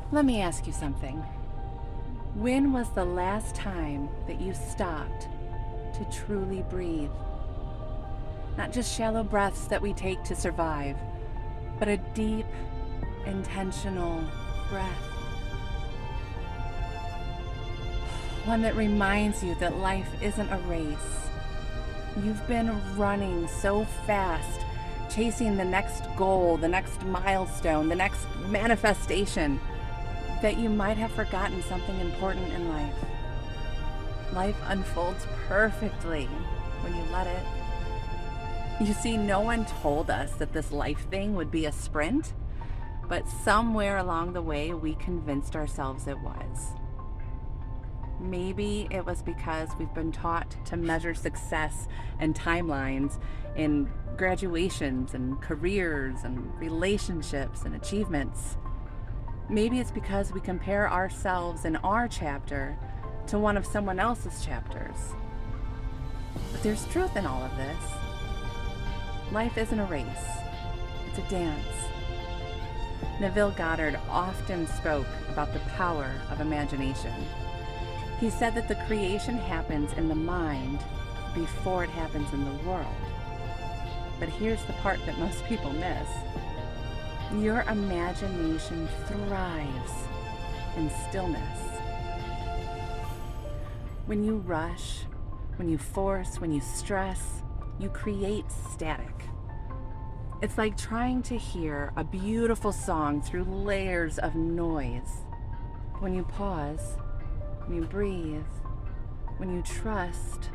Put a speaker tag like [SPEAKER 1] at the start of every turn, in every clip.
[SPEAKER 1] Let me ask you something. When was the last time that you stopped to truly breathe? Not just shallow breaths that we take to survive, but a deep, intentional breath. One that reminds you that life isn't a race. You've been running so fast, chasing the next goal, the next milestone, the next manifestation, that you might have forgotten something important in life. Life unfolds perfectly when you let it. You see, no one told us that this life thing would be a sprint, but somewhere along the way, we convinced ourselves it was. Maybe it was because we've been taught to measure success and timelines in graduations and careers and relationships and achievements. Maybe it's because we compare ourselves in our chapter to one of someone else's chapters. But there's truth in all of this. Life isn't a race, it's a dance. Neville Goddard often spoke about the power of imagination. He said that the creation happens in the mind before it happens in the world. But here's the part that most people miss. Your imagination thrives in stillness. When you rush, when you force, when you stress, you create static. It's like trying to hear a beautiful song through layers of noise. When you pause, when you breathe, when you trust,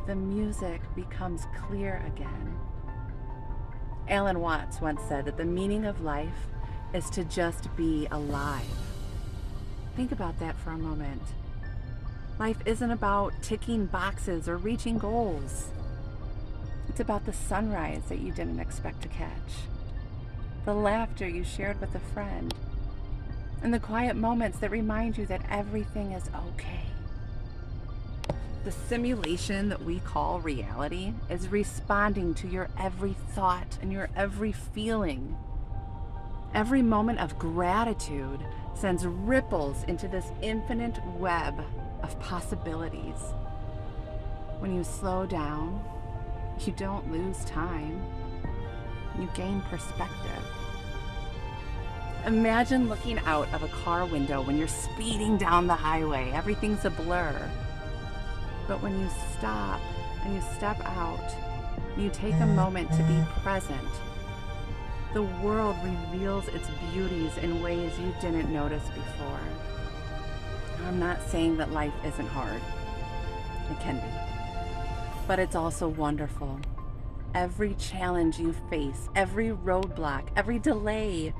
[SPEAKER 1] the music becomes clear again. Alan Watts once said that the meaning of life is to just be alive. Think about that for a moment. Life isn't about ticking boxes or reaching goals. It's about the sunrise that you didn't expect to catch, the laughter you shared with a friend, and the quiet moments that remind you that everything is okay. The simulation that we call reality is responding to your every thought and your every feeling. Every moment of gratitude sends ripples into this infinite web of possibilities. When you slow down, you don't lose time. You gain perspective. Imagine looking out of a car window when you're speeding down the highway. Everything's a blur. But when you stop and you step out, you take a moment to be present. The world reveals its beauties in ways you didn't notice before. I'm not saying that life isn't hard. It can be. But it's also wonderful. Every challenge you face, every roadblock, every delay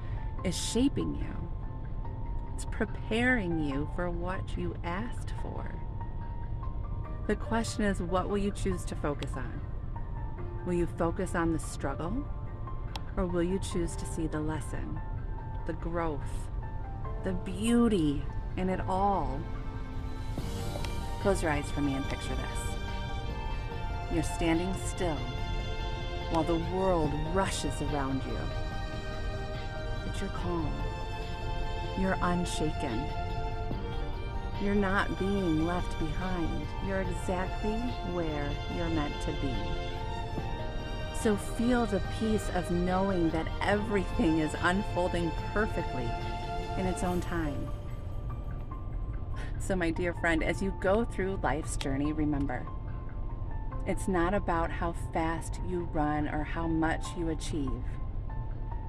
[SPEAKER 1] is shaping you. It's preparing you for what you asked for. The question is, what will you choose to focus on? Will you focus on the struggle, or will you choose to see the lesson, the growth, the beauty in it all? Close your eyes for me and picture this. You're standing still while the world rushes around you. But you're calm. You're unshaken. You're not being left behind. You're exactly where you're meant to be. So feel the peace of knowing that everything is unfolding perfectly in its own time. So my dear friend, as you go through life's journey, remember, it's not about how fast you run or how much you achieve.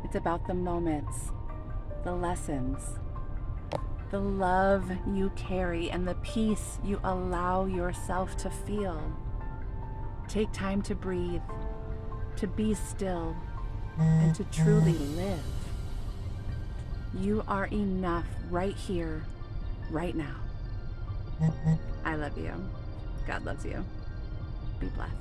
[SPEAKER 1] It's about the moments, the lessons, the love you carry, and the peace you allow yourself to feel. Take time to breathe, to be still, and to truly live. You are enough right here, right now. I love you. God loves you. Be blessed.